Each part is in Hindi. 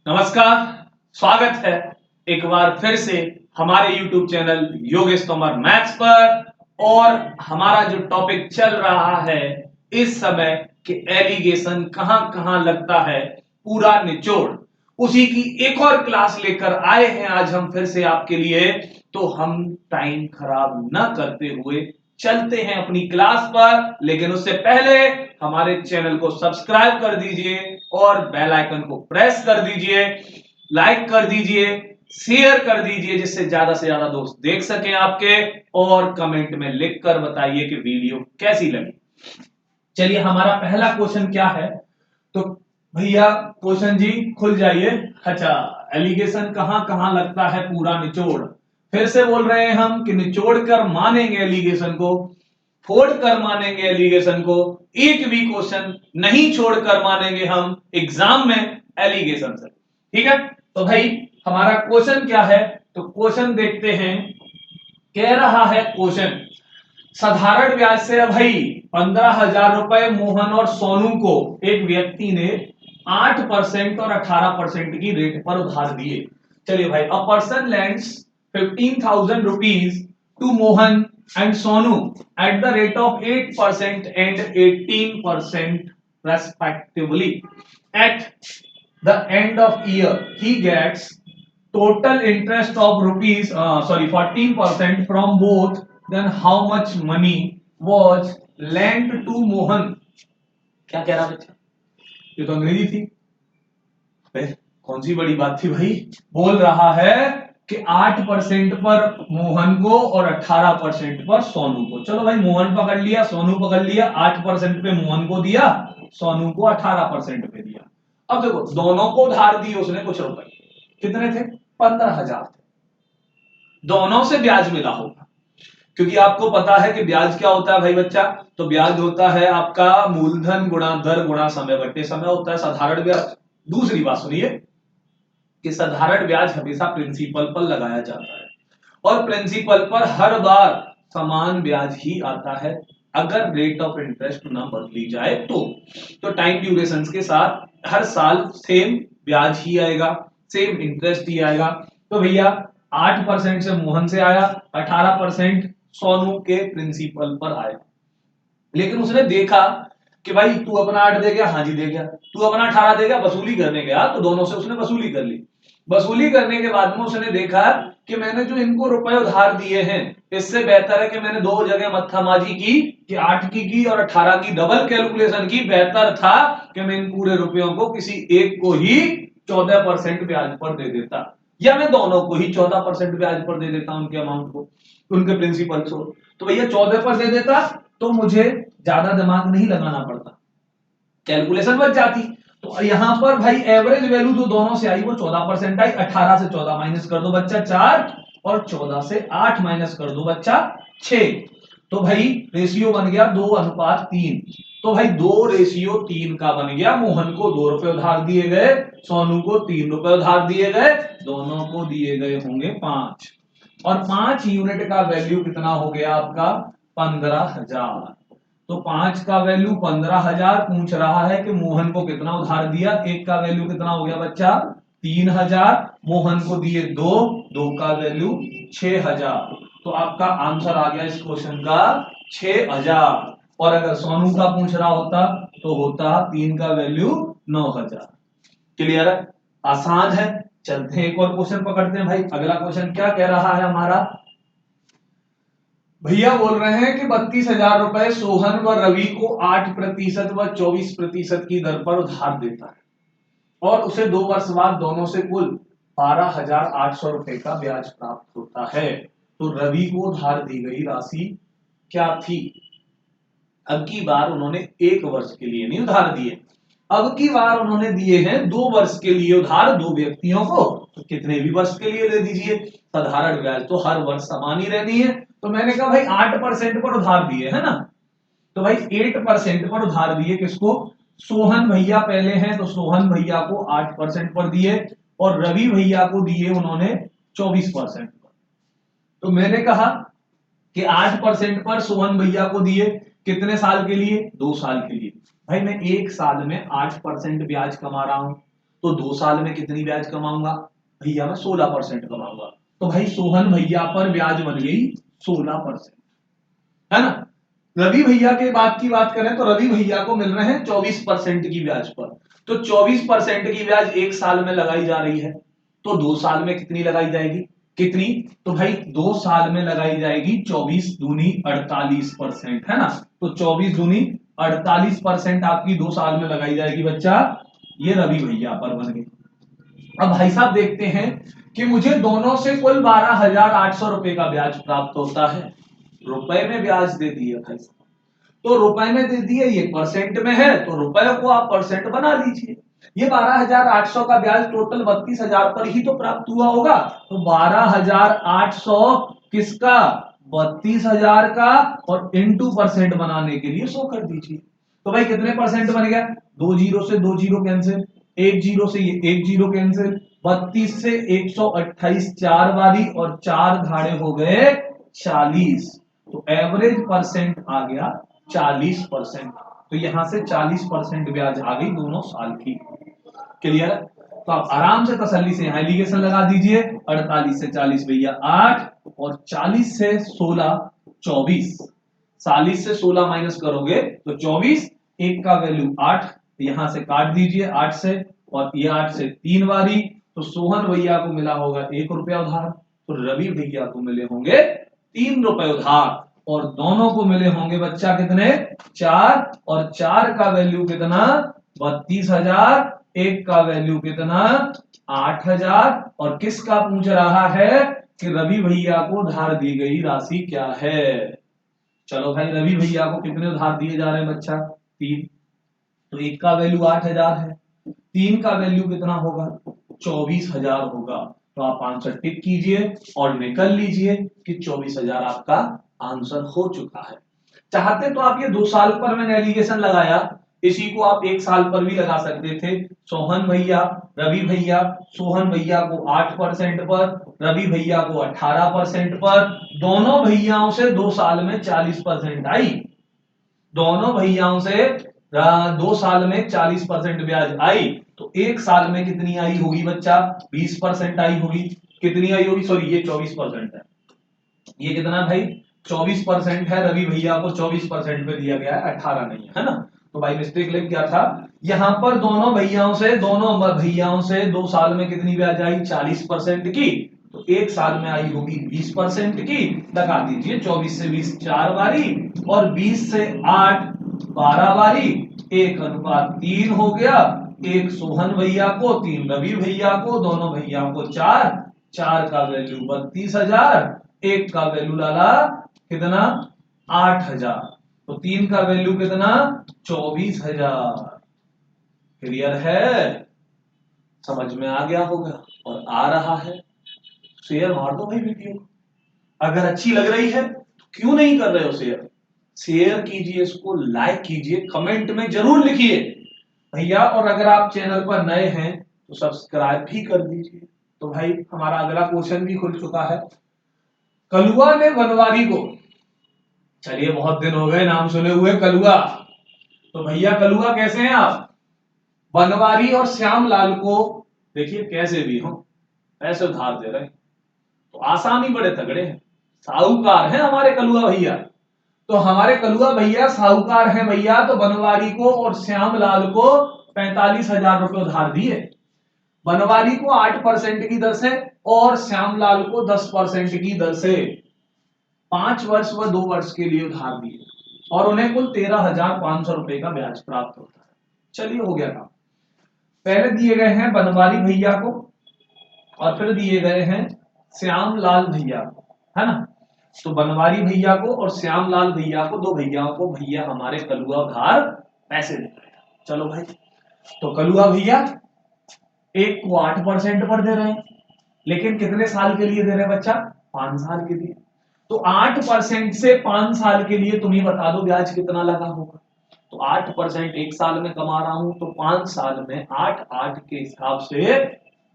नमस्कार, स्वागत है एक बार फिर से हमारे YouTube channel Yogesh Tomar maths पर। और हमारा जो टॉपिक चल रहा है इस समय कि एलिगेशन कहां कहां लगता है, पूरा निचोड़, उसी की एक और क्लास लेकर आए हैं आज हम फिर से आपके लिए। तो हम टाइम खराब न करते हुए चलते हैं अपनी क्लास पर, लेकिन उससे पहले हमारे चैनल को सब्सक्राइब कर दीजिए और बेल आइकन को प्रेस कर दीजिए, लाइक कर दीजिए, शेयर कर दीजिए, जिससे ज्यादा से ज्यादा दोस्त देख सकें आपके। और कमेंट में लिखकर बताइए कि वीडियो कैसी लगी। चलिए, हमारा पहला क्वेश्चन क्या है, तो भैया क्वेश्चन जी खुल जाइए। अच्छा, एलिगेशन कहां कहां लगता है, पूरा निचोड़। फिर से बोल रहे हैं हम कि निचोड़ कर मानेंगे एलिगेशन को, फोड़ कर मानेंगे एलिगेशन को, एक भी क्वेश्चन नहीं छोड़कर मानेंगे हम एग्जाम में एलिगेशन से। ठीक है, तो भाई हमारा क्वेश्चन क्या है, तो क्वेश्चन देखते हैं। कह रहा है क्वेश्चन, साधारण ब्याज से भाई 15,000 रुपए मोहन और सोनू को एक व्यक्ति ने 8% और 18% की रेट पर उधार दिए। चलिए भाई, a person lends 15,000 rupees to Mohan and Sonu at the rate of 8% and 18% respectively. At the end of year he gets total interest of rupees 14% from both. Then how much money was lent to Mohan? क्या कह रहा बच्चा, ये तो अंग्रेजी थी। कौन सी बड़ी बात थी भाई, बोल रहा है कि 8% पर मोहन को और 18% पर सोनू को। चलो भाई, मोहन पकड़ लिया, सोनू पकड़ लिया। 8% पे मोहन को दिया, सोनू को 18% पे दिया। अब देखो, दोनों को उधार दिए उसने कुछ रुपए, कितने थे? 15,000 थे। दोनों से ब्याज मिला होगा, क्योंकि आपको पता है कि ब्याज क्या होता है भाई बच्चा, तो ब्याज होता है आपका मूलधन गुणा दर गुणा समय बट्टे समय होता है साधारण ब्याज। दूसरी बात सुनिए कि साधारण ब्याज हमेशा प्रिंसिपल पर लगाया जाता है, और प्रिंसिपल पर हर बार समान ब्याज ही आता है अगर रेट ऑफ इंटरेस्ट ना बदली जाए तो टाइम ड्यूरेशन के साथ हर साल सेम ब्याज ही आएगा, सेम इंटरेस्ट ही आएगा। तो भैया 8% से मोहन से आया, 18% सोनू के प्रिंसिपल पर आया। लेकिन उसने देखा कि भाई तू अपना 8 दे गया, हाँ जी दे गया, तू अपना 18 दे गया, वसूली करने गया तो दोनों से उसने वसूली कर ली। वसूली करने के बाद में उसने देखा कि मैंने जो इनको रुपए उधार दिए हैं, इससे बेहतर है कि मैंने दो जगह मत्थामाजी की कि 8 की और 18 की डबल कैलकुलेशन की। बेहतर था कि मैं इन पूरे रुपयों को किसी एक को ही 14% ब्याज पर दे देता, या मैं दोनों को ही 14% ब्याज पर दे देता, उनके अमाउंट को, उनके प्रिंसिपल को। तो भैया 14 पर दे देता तो मुझे ज्यादा दिमाग नहीं लगाना पड़ता, कैलकुलेशन बच जाती। तो यहां पर भाई एवरेज वैल्यू जो दोनों से आई वो 14% आई। 18 से 14 माइनस कर दो बच्चा 4, और 14 से 8 माइनस कर दो बच्चा 6। तो भाई रेशियो बन गया 2:3। तो भाई 2:3 का बन गया। मोहन को 2 रुपए उधार दिए गए, सोनू को 3 रुपए उधार दिए गए, दोनों को दिए गए होंगे 5, और 5 यूनिट का वैल्यू कितना हो गया आपका? 15,000। तो 5 का वैल्यू 15,000 पूछ रहा है कि मोहन को कितना उधार दिया। एक का वैल्यू कितना हो गया बच्चा? 3,000। मोहन को दिए 2, 2 का वैल्यू 6,000। तो आपका आंसर आ गया इस क्वेश्चन का 6,000। और अगर सोनू का पूछ रहा होता तो होता 3 का वैल्यू 9,000। क्लियर है? आसान है। चलते हैं एक और क्वेश्चन पकड़ते हैं भाई। अगला क्वेश्चन क्या कह रहा है हमारा, भैया बोल रहे हैं कि 32,000 रुपए सोहन व रवि को 8% व 24% की दर पर उधार देता है, और उसे 2 वर्ष बाद दोनों से कुल 12,800 रुपए का ब्याज प्राप्त होता है। तो रवि को उधार दी गई राशि क्या थी? अब की बार उन्होंने 1 वर्ष के लिए नहीं उधार दिए, अब की बार उन्होंने दिए हैं 2 वर्ष के लिए उधार, दो व्यक्तियों को। तो कितने भी वर्ष के लिए ले दीजिए, साधारण ब्याज तो हर वर्ष समान ही रहनी है। तो मैंने कहा भाई 8% पर उधार दिए है ना, तो भाई 8% पर उधार दिए किसको? सोहन भैया पहले हैं, तो सोहन भैया को 8% पर दिए, और रवि भैया को दिए उन्होंने 24% पर। तो मैंने कहा कि 8% पर सोहन भैया को दिए, कितने साल के लिए? 2 साल के लिए। भाई मैं 1 साल में 8% ब्याज कमा रहा हूं, तो 2 साल में कितनी ब्याज कमाऊंगा भैया? मैं 16% कमाऊंगा। तो भाई सोहन भैया पर ब्याज बन गई 16%, है ना। रवि भैया के बात की बात करें तो रवि भैया को मिल रहे हैं 24% की ब्याज पर। तो 24% की ब्याज 1 साल में लगाई जा रही है, तो 2 साल में कितनी लगाई जाएगी? कितनी? तो भाई 2 साल में लगाई जाएगी 24 दूनी 48%, है ना। तो 24 दूनी 48% आपकी 2 साल में लगाई जाएगी बच्चा। ये रवि भैया पर बन गई। अब भाई साहब देखते हैं कि मुझे दोनों से कुल 12,800 रुपए का ब्याज प्राप्त होता है। रुपए में ब्याज दे दिए भाई साहब, तो रुपए में दे दिए, ये परसेंट में है तो रुपए को आप परसेंट बना लीजिए। ये 12,800 का ब्याज टोटल 32,000 पर ही तो प्राप्त हुआ होगा। तो 12,800 किसका? 32,000 का, और इंटू परसेंट बनाने के लिए 100 कर दीजिए। तो भाई कितने परसेंट बन गया? 2 जीरो से 2 जीरो कैंसिल, 1 जीरो से ये 1 जीरो कैंसिल, 32 से 128 4 बारी, और 4 धाड़े हो गए 40। तो एवरेज परसेंट आ गया 40%। तो यहां से 40% ब्याज आ गई दोनों साल की। क्लियर? तो आप आराम से तसल्ली से यहां एलिगेशन लगा दीजिए। 48 से 40 भैया 8, और 40 से 16 24। 40 से 16 माइनस करोगे तो 24, एक का वैल्यू 8, यहां से काट दीजिए 8 से, और ये 8 से 3 बारी। तो सोहन भैया को मिला होगा 1 रुपया उधार, तो रवि भैया को मिले होंगे 3 रुपए उधार, और दोनों को मिले होंगे बच्चा कितने? 4, और 4 का वैल्यू कितना? 32,000, एक का वैल्यू कितना? 8,000। और किसका पूछ रहा है कि रवि भैया को उधार दी गई राशि क्या है? चलो भाई, रवि भैया को कितने उधार दिए जा रहे हैं बच्चा? 3। तो एक का वैल्यू 8,000 है, 3 का वैल्यू कितना होगा? 24,000 होगा। तो आप आंसर टिक कीजिए और निकल लीजिए कि 24,000 आपका आंसर हो चुका है। चाहते तो आप ये 2 साल पर मैंने एलिगेशन लगाया, इसी को आप 1 साल पर भी लगा सकते थे। सोहन भैया, रवि भैया, सोहन भैया को 8% पर, रवि भैया को 18% पर, दोनों भैयाओं से 2 साल में 40% आई। दोनों भैयाओं से 2 साल में 40% ब्याज आई, तो 1 साल में कितनी आई होगी बच्चा? 20% आई होगी। कितनी आई होगी? सॉरी, ये 24% है। ये कितना भाई? 24% है। रवि भैया को 24% पे दिया गया है, 18 नहीं है ना। तो भाई मिस्टेक लग गया था यहां पर। दोनों भैयाओं से 2 साल में कितनी ब्याज आई? 40% की। तो 1 साल में आई होगी 20% की। लगा दीजिए, 24 से 20 4 बारी, और 20 से 8 12 बारी, 1:3 हो गया। 1 सोहन भैया को, 3 रवि भैया को, दोनों भैया को 4, 4 का वैल्यू 32,000, 1 का वैल्यू डाला कितना? 8,000। तो 3 का वैल्यू कितना? 24,000। क्लियर है? समझ में आ गया होगा और आ रहा है। शेयर मार दो भाई वीडियो, अगर अच्छी लग रही है तो क्यों नहीं कर रहे हो शेयर? शेयर कीजिए, इसको लाइक कीजिए, कमेंट में जरूर लिखिए भैया, और अगर आप चैनल पर नए हैं तो सब्सक्राइब भी कर दीजिए। तो भाई हमारा अगला क्वेश्चन भी खुल चुका है। कलुआ ने बनवारी को, चलिए बहुत दिन हो गए नाम सुने हुए कलुआ, तो भैया कलुआ कैसे हैं आप? बनवारी और श्यामलाल को देखिए कैसे भी हो पैसे उधार दे रहे हैं, तो आसामी बड़े तगड़े हैं, साहूकार हैं हमारे कलुआ भैया। तो हमारे कलुआ भैया साहूकार हैं भैया, तो बनवारी को और श्यामलाल को 45,000 रुपए उधार दिए। बनवारी को 8% की दर से और श्यामलाल को 10% की दर से 5 वर्ष व 2 वर्ष के लिए उधार दिए, और उन्हें कुल 13,500 रुपए का ब्याज प्राप्त होता है। चलिए हो गया काम। पहले दिए गए हैं बनवारी भैया को, और फिर दिए गए हैं श्यामलाल भैया को, है ना। तो बनवारी भैया को और श्यामलाल भैया को, 2 भैयाओं को भैया हमारे कलुआ उधार पैसे दे रहे हैं। चलो भाई, तो कलुआ भैया एक को 8% पर दे रहे हैं, लेकिन कितने साल के लिए दे रहे हैं बच्चा? 5 साल के लिए। तो 8% से 5 साल के लिए तुम ही बता दो ब्याज कितना लगा होगा। तो 8% 1 साल में कमा रहा हूं, तो 5 साल में 8 के हिसाब से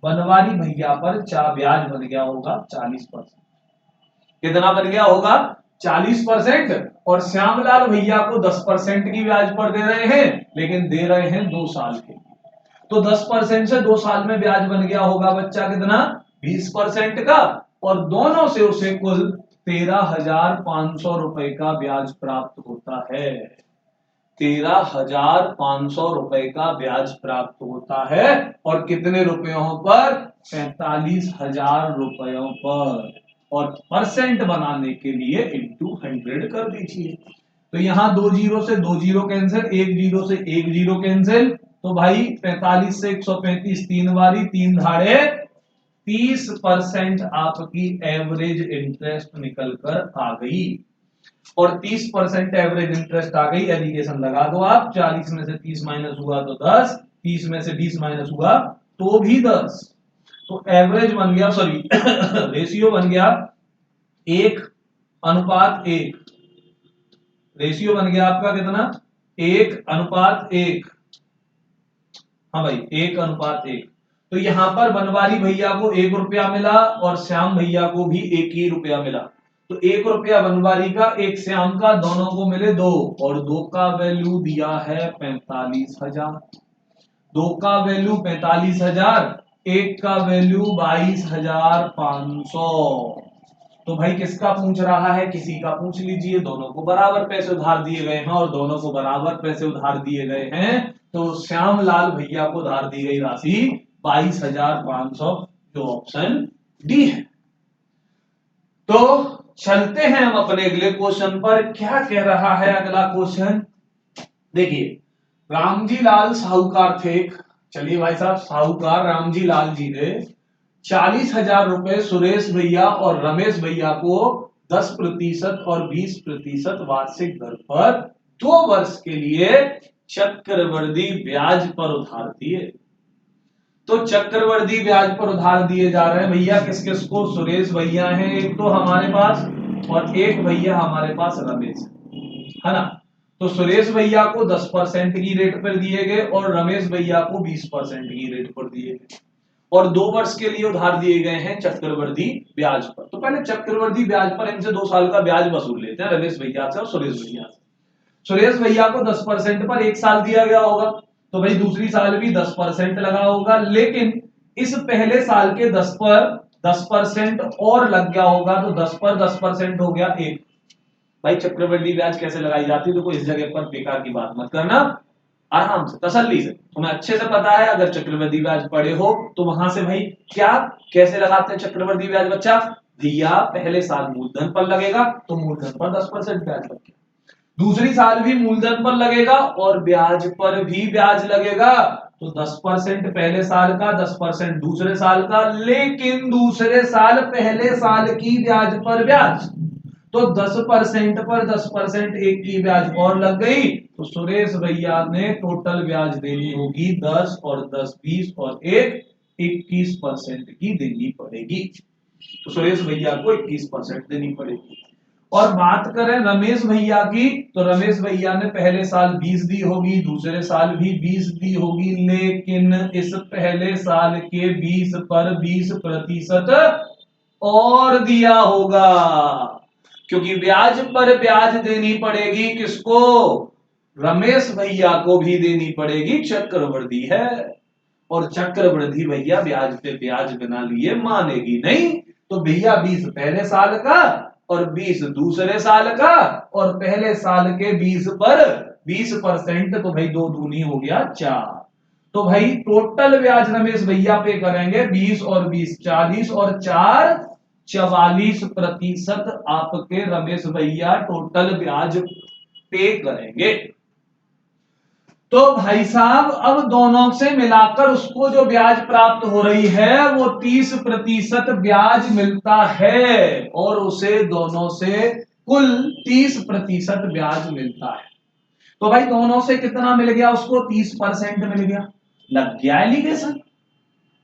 बनवारी भैया पर ब्याज बन गया होगा 40%। कितना बन गया होगा? 40%। और श्यामलाल भैया को 10% की ब्याज पर दे रहे हैं, लेकिन दे रहे हैं 2 साल के लिए। तो 10% से 2 साल में ब्याज बन गया होगा बच्चा कितना, 20% का, और दोनों से उसे कुल 13,500 रुपए का ब्याज प्राप्त होता है। 13,500 रुपए का ब्याज प्राप्त होता है, और कितने रुपयों पर, 45,000 रुपयों पर, और परसेंट बनाने के लिए इंटू 100 कर दीजिए। तो यहां 2 जीरो से 2 जीरो कैंसिल, 1 जीरो से 1 जीरो कैंसिल, तो भाई 45 से 135 3 बारी, 3 धाड़े 30% आपकी एवरेज इंटरेस्ट निकल कर आ गई। और 30% एवरेज इंटरेस्ट आ गई, एलिगेशन लगा दो आप, 40 में से 30 माइनस हुआ तो 10, 30 में से 20 माइनस हुआ तो भी 10, तो एवरेज बन गया, सॉरी रेशियो बन गया 1:1, रेशियो बन गया आपका कितना, 1:1। हाँ भाई 1:1। तो यहां पर बनवारी भैया को 1 रुपया मिला और श्याम भैया को भी 1 ही रुपया मिला। तो 1 रुपया बनवारी का, 1 श्याम का, दोनों को मिले 2, और 2 का वैल्यू दिया है 45,000। 2 का वैल्यू 45,000, 1 का वैल्यू 22,500। तो भाई किसका पूछ रहा है, किसी का पूछ लीजिए। दोनों को बराबर पैसे उधार दिए गए हैं, और दोनों को बराबर पैसे उधार दिए गए हैं, तो श्यामलाल भैया को उधार दी गई राशि 22,500, जो ऑप्शन डी है। तो चलते हैं हम अपने अगले क्वेश्चन पर। क्या कह रहा है अगला क्वेश्चन, देखिए। रामजी लाल साहूकार थे। चलिए भाई साहब, साहूकार रामजी लाल जी ने 40,000 रुपए सुरेश भैया और रमेश भैया को 10% और 20% वार्षिक दर पर 2 वर्ष के लिए चक्रवृद्धि ब्याज पर उधार दिए। तो चक्रवृद्धि ब्याज पर उधार दिए जा रहे हैं भैया, किस किस को, सुरेश भैया हैं एक तो हमारे पास, और एक भैया हमारे पास रमेश है ना। तो सुरेश भैया को 10% की रेट पर दिए गए, और रमेश भैया को 20% की रेट पर दिए गए, और 2 वर्ष के लिए उधार दिए गए हैं चक्रवृद्धि ब्याज पर। तो पहले चक्रवृद्धि ब्याज पर इनसे 2 साल का ब्याज वसूल लेते हैं, रमेश भैया से और सुरेश भैया से। सुरेश भैया को 10% पर 1 साल दिया गया होगा, तो भाई दूसरी साल भी 10% लगा होगा, लेकिन इस पहले साल के 10 पर 10% और लग गया होगा, तो 10 पर 10% हो गया 1। भाई चक्रवृद्धि ब्याज कैसे लगाई जाती है, तो कोई इस जगह पर बेकार की बात मत करना, आराम से तसल्ली से, तुम्हें अच्छे से पता है। अगर चक्रवृद्धि ब्याज पढ़े हो तो वहां से भाई क्या कैसे लगाते हैं चक्रवृद्धि ब्याज बच्चा, दिया पहले साल मूलधन पर लगेगा, तो मूलधन पर 10% ब्याज लग गया, दूसरी साल भी मूलधन पर लगेगा और ब्याज पर भी ब्याज लगेगा, तो 10% पहले साल का, 10% दूसरे साल का, लेकिन दूसरे साल पहले साल की ब्याज पर ब्याज, तो 10% पर 10% एक की ब्याज और लग गई, तो सुरेश भैया ने टोटल ब्याज देनी होगी 10 और 10 20 और 1 21% की देनी पड़ेगी। तो सुरेश भैया को 21% देनी पड़ेगी। और बात करें रमेश भैया की, तो रमेश भैया ने पहले साल 20 दी होगी, दूसरे साल भी 20 दी होगी, लेकिन इस पहले साल के 20 पर 20% और दिया होगा, क्योंकि ब्याज पर ब्याज देनी पड़ेगी किसको, रमेश भैया को भी देनी पड़ेगी, चक्रवृद्धि है, और चक्रवृद्धि भैया ब्याज पे ब्याज बिना लिए मानेगी नहीं। तो भैया 20 पहले साल का और 20 दूसरे साल का, और पहले साल के 20 पर 20%, तो भाई 2 दूनी हो गया 4। तो भाई टोटल ब्याज रमेश भैया पे करेंगे 20 और 20 40 और 4 44% आपके रमेश भैया टोटल ब्याज पे करेंगे। तो भाई साहब अब दोनों से मिलाकर उसको जो ब्याज प्राप्त हो रही है वो 30% ब्याज मिलता है, और उसे दोनों से कुल 30% ब्याज मिलता है। तो भाई दोनों से कितना मिल गया उसको, 30% मिल गया, लग गया एलिगेशन।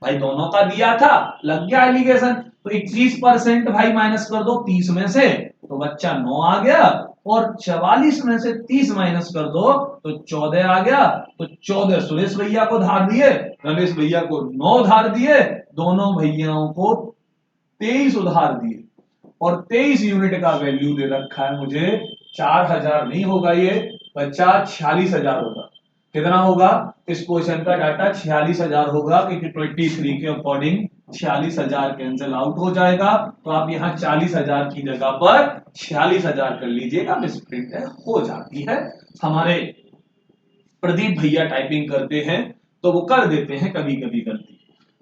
भाई दोनों का दिया था, लग गया एलिगेशन। तो 21% भाई माइनस कर दो 30 में से, तो बच्चा 9 आ गया, और 44 में से 30 माइनस कर दो तो 14 आ गया। तो 14 सुरेश भैया को धार दिए, रमेश भैया को 9 धार दिए, दोनों भैयाओं को 23 उधार दिए, और 23 यूनिट का वैल्यू दे रखा है मुझे 4,000 नहीं होगा ये बच्चा, 46,000 होगा। कितना होगा? इस क्वेश्चन का डाटा 46,000 होगा, क्योंकि 23 के अकॉर्डिंग 46,000 कैंसिल आउट हो जाएगा। तो आप यहाँ 40,000 की जगह पर 46,000 कर लीजिएगा, मिसप्रिंट हो जाती है। हमारे प्रदीप भैया टाइपिंग करते हैं तो वो कर देते हैं कभी कभी गलती।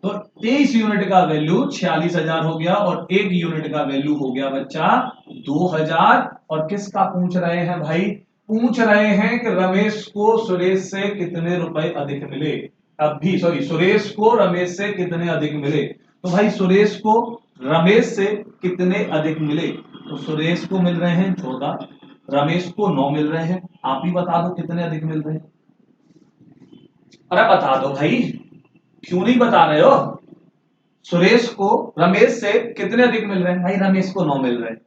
तो 23 यूनिट का वैल्यू 46,000 हो गया, और 1 यूनिट का वैल्यू हो गया बच्चा 2,000। और किसका पूछ रहे हैं भाई? पूछ रहे हैं कि रमेश को सुरेश से कितने रुपए अधिक मिले। अब भी सॉरी, सुरेश को रमेश से कितने अधिक मिले। तो भाई सुरेश को रमेश से कितने अधिक मिले? तो सुरेश को मिल रहे हैं 14, रमेश को 9 मिल रहे हैं। आप ही बता दो कितने अधिक मिल रहे हैं। अरे बता दो भाई, क्यों नहीं बता रहे हो? सुरेश को रमेश से कितने अधिक मिल रहे हैं? भाई रमेश को 9 मिल रहे हैं,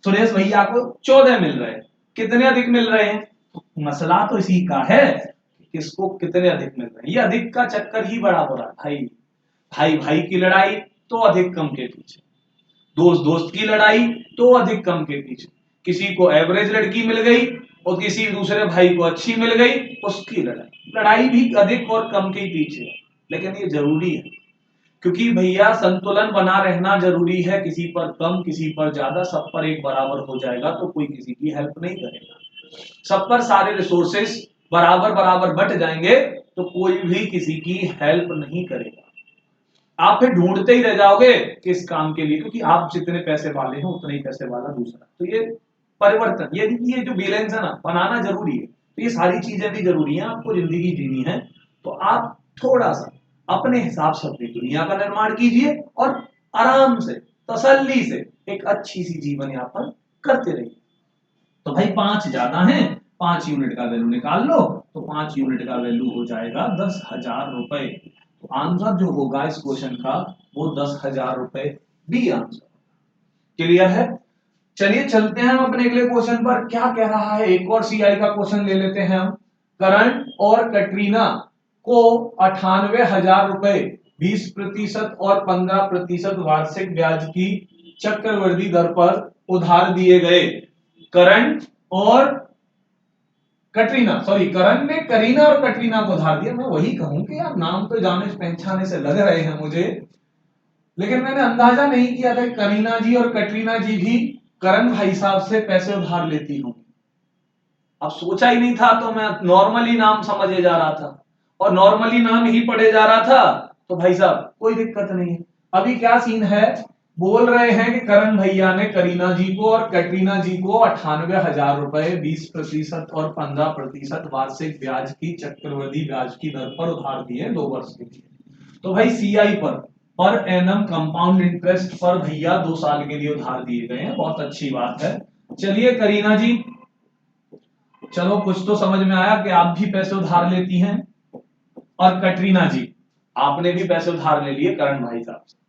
सुरेश भैया को 14 मिल रहे हैं। कितने अधिक मिल रहे हैं? मसला तो इसी का है, किसको कितने अधिक मिल रहे हैं। ये अधिक का चक्कर ही बड़ा हो रहा है भाई। भाई भाई की लड़ाई तो अधिक कम के पीछे, दोस्त दोस्त की लड़ाई तो अधिक कम के पीछे। किसी को एवरेज लड़की मिल गई और किसी दूसरे भाई को अच्छी मिल गई, उसकी लड़ाई। लड़ाई भी अधिक और कम के पीछे है, लेकिन ये जरूरी है, क्योंकि भैया संतुलन बना रहना जरूरी है। किसी पर कम, किसी पर ज्यादा, सब पर एक बराबर हो जाएगा तो कोई किसी की हेल्प नहीं करेगा। सब पर सारे रिसोर्सेस बराबर बराबर बट जाएंगे तो कोई भी किसी की हेल्प नहीं करेगा। आप फिर ढूंढते ही रह जाओगे किस काम के लिए, क्योंकि आप जितने पैसे वाले हैं उतने ही पैसे वाला दूसरा। तो ये परिवर्तन, ये जो बैलेंस है ना, बनाना जरूरी है। तो ये सारी चीजें भी जरूरी है, आपको जिंदगी जीनी है तो आप थोड़ा सा अपने हिसाब से अपनी दुनिया का निर्माण कीजिए और आराम से तसल्ली से एक अच्छी सी जीवन यापन करते रहिए। तो भाई 5 ज्यादा है, 5 यूनिट का वैल्यू निकाल लो। तो 5 यूनिट का वैल्यू हो जाएगा 10,000 रुपए। तो आंसर जो होगा इस क्वेश्चन का वो 10,000 रुपए, बी आंसर। क्लियर है? चलिए चलते हैं हम अपने अगले क्वेश्चन पर। क्या कह रहा है, एक और सीआई का क्वेश्चन ले लेते हैं हम। करण और कटरीना को 98,000 रुपए 20% और 15% वार्षिक ब्याज की चक्रवृद्धि दर पर उधार दिए गए। करण और कटरीना, सॉरी, करण ने करीना और कटरीना को उधार दिया। मैं वही कहूं कि यार नाम तो जाने पहचाने से लग रहे हैं मुझे, लेकिन मैंने अंदाजा नहीं किया था करीना जी और कटरीना जी भी करण भाई साहब से पैसे उधार लेती हूं। अब सोचा ही नहीं था, तो मैं नॉर्मली नाम समझे जा रहा था और नॉर्मली नाम ही पढ़े जा रहा था। तो भाई साहब कोई दिक्कत नहीं है। अभी क्या सीन है, बोल रहे हैं कि करण भैया ने करीना जी को और कैटरीना जी को 98,000 रुपए 20% और 15% वार्षिक ब्याज की चक्रवृद्धि ब्याज की दर पर उधार दिए 2 वर्ष के लिए। तो भाई CI per annum compound interest पर भैया 2 साल के लिए उधार दिए गए हैं। बहुत अच्छी बात है। चलिए करीना जी, चलो कुछ तो समझ में आया कि आप भी पैसे उधार लेती हैं, और कटरीना जी आपने भी पैसे उधार ले लिए करण भाई साहब से।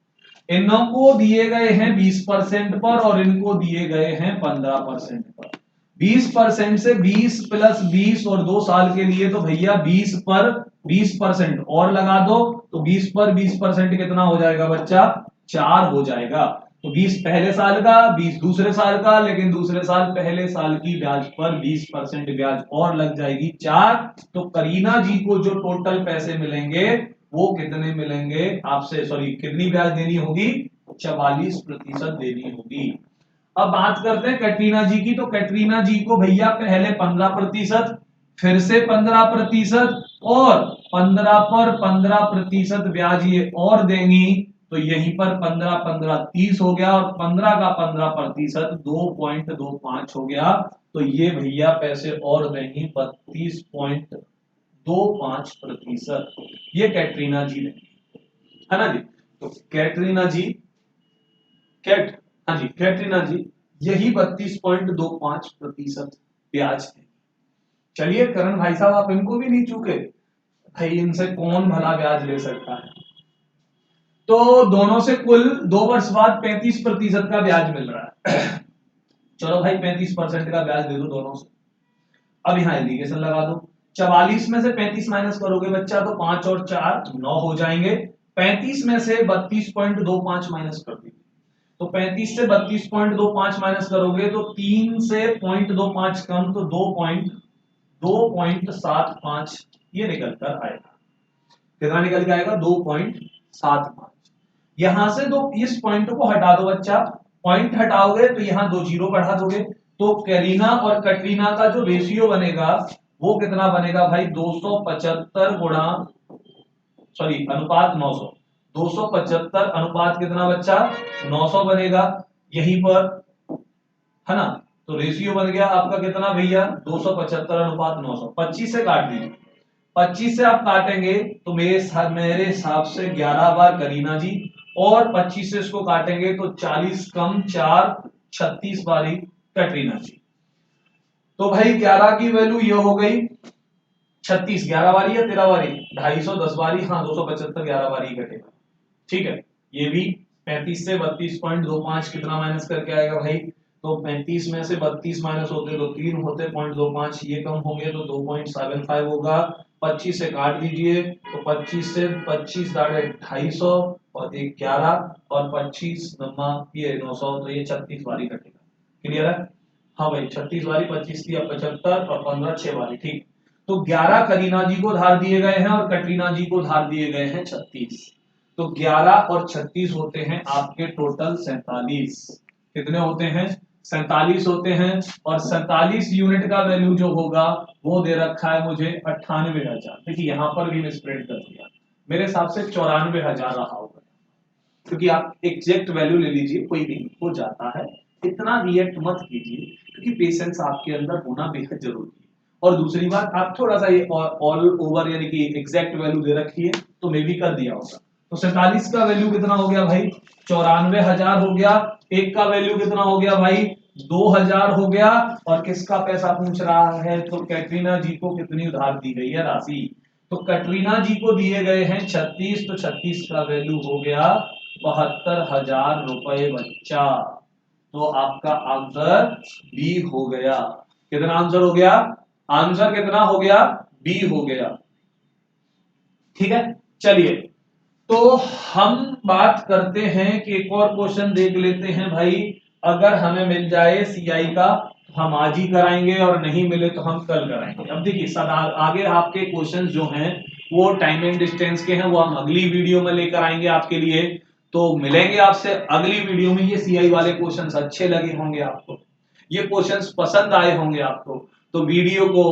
इनों को दिए गए हैं 20% पर और इनको दिए गए हैं 15% पर। 20% से 20 प्लस 20 और 2 साल के लिए तो भैया 20 पर 20% और लगा दो, तो 20 पर 20% कितना हो जाएगा बच्चा? 4 हो जाएगा। तो 20 पहले साल का, 20 दूसरे साल का, लेकिन दूसरे साल पहले साल की ब्याज पर 20% ब्याज और लग जाएगी 4। तो करीना जी को जो टोटल पैसे मिलेंगे वो कितने मिलेंगे आपसे? सॉरी, कितनी ब्याज देनी होगी? 44% देनी होगी। अब बात करते हैं कैटरीना जी की। तो कैटरीना जी को भैया पहले 15%, फिर से 15% और 15 पर 15% ब्याज ये और देंगी। तो यहीं पर 15 15 30 हो गया, और 15 का 15% 2.25 हो गया। तो ये भैया पैसे और देंगी 32.25%। ये कैटरीना जी देंगी, है ना जी? तो कैटरीना जी, हाँ जी, कैटरीना जी यही 32.25% ब्याज है। चलिए करण भाई साहब, आप इनको भी नहीं चूके भाई, इनसे कौन भला ब्याज ले सकता है। तो दोनों से कुल 2 वर्ष बाद 35% का ब्याज मिल रहा है। चलो भाई 35% का ब्याज दे दो दोनों से। अब यहां एलिगेशन लगा दो। 44 में से 35 माइनस करोगे बच्चा तो 5 और 4 9 हो जाएंगे। 35 में से 32.25 माइनस कर दीजिए। तो 35 से 32.25 माइनस करोगे तो 3 से 0.25 कम, तो 2.75 ये निकल कर आएगा। कितना निकल के आएगा? 2.75। यहां से दो इस पॉइंट को हटा दो बच्चा, पॉइंट हटाओगे तो यहां 2 जीरो बढ़ा दोगे, तो कैरीना और कटरीना का जो रेशियो बनेगा वो कितना बनेगा भाई? 275 गुणा अनुपात 900। 275 अनुपात कितना बच्चा? 900 बनेगा यहीं पर, है ना। तो रेशियो बन गया आपका कितना भैया? 275 अनुपात 900। 25 से काट दीजिए, 25 से आप काटेंगे तो मेरे हिसाब से 11 बार करीना जी, और 25 से इसको काटेंगे तो 40 कम 4 36 बारी कटरीना जी। तो भाई 11 की वैल्यू ये हो गई 36, 11 बारी या 13 बारी? 250 10 बारी, हाँ 275 11 बारी कटेगा। ठीक है, ये भी 35 से 32.25 कितना माइनस करके आएगा भाई? तो 35 में से 32 माइनस होते तो 3 होते, 0.25 ये कम होंगे तो 2.75 होगा। 25 से काट दीजिए तो 25 से 25 दाढ़े 250 और एक 11 और 25 नम्मा ये 900, तो ये 36 बारी कटेगा। क्लियर है? हाँ भाई 36 बारी, 25 की 75 और 15 6 बारी। ठीक, तो 11 करीना जी को धार दिए गए हैं और कटरीना जी को धार दिए गए हैं 36। तो 11 और 36 होते हैं आपके टोटल 47। कितने होते हैं? 47 होते हैं। और 47 यूनिट का वैल्यू जो होगा वो दे रखा है मुझे 98,000। देखिए यहां पर भी मैं स्प्रेड कर दिया, मेरे हिसाब से 94,000 रहा होगा, क्योंकि आप एग्जैक्ट वैल्यू ले लीजिए, कोई भी हो जाता है, इतना रिएक्ट मत कीजिए, क्योंकि पेशेंस आपके अंदर होना बेहद जरूरी है। और दूसरी बात, आप थोड़ा सा ये ऑल ओवर यानी कि एग्जैक्ट वैल्यू दे रखी है तो मैं भी कर दिया होगा। तो 47 का वैल्यू कितना हो गया भाई? 94,000 हो गया। एक का वैल्यू कितना हो गया भाई? 2,000 हो गया। और किसका पैसा पूछ रहा है? तो कैटरीना जी को कितनी उधार दी गई है राशि? तो कैटरीना जी को दिए गए हैं 36, तो 36 का वैल्यू हो गया 72,000 रुपए बच्चा। तो आपका आंसर बी हो गया। कितना आंसर हो गया? आंसर कितना हो गया? बी हो गया। ठीक है, चलिए तो हम बात करते हैं कि एक और क्वेश्चन देख लेते हैं भाई। अगर हमें मिल जाए सीआई का तो हम आज ही कराएंगे, और नहीं मिले तो हम कल कराएंगे। अब देखिए सदा आगे आपके क्वेश्चंस जो हैं वो टाइम एंड डिस्टेंस के हैं, वो हम अगली वीडियो में लेकर आएंगे आपके लिए। तो मिलेंगे आपसे अगली वीडियो में। ये सीआई वाले क्वेश्चंस अच्छे लगे होंगे आपको, ये क्वेश्चंस पसंद आए होंगे आपको, तो वीडियो को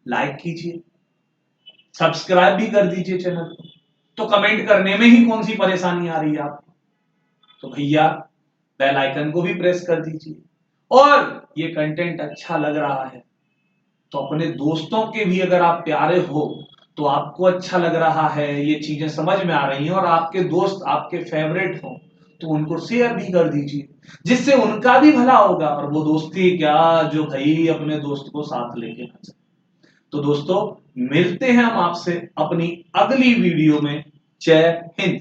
लाइक कीजिए, सब्सक्राइब भी कर दीजिए चैनल को। तो कमेंट करने में ही कौन सी परेशानी आ रही है आपको? तो भैया बेल आइकन को भी प्रेस कर दीजिए। और ये कंटेंट अच्छा लग रहा है तो अपने दोस्तों के भी, अगर आप प्यारे हो तो आपको अच्छा लग रहा है, ये चीजें समझ में आ रही हैं और आपके दोस्त आपके फेवरेट हो तो उनको शेयर भी कर दीजिए, जिससे उनका भी भला होगा। और वो दोस्ती क्या जो भाई अपने दोस्त को साथ लेके ना चले। तो दोस्तों मिलते हैं हम आपसे अपनी अगली वीडियो में। जय हिंद।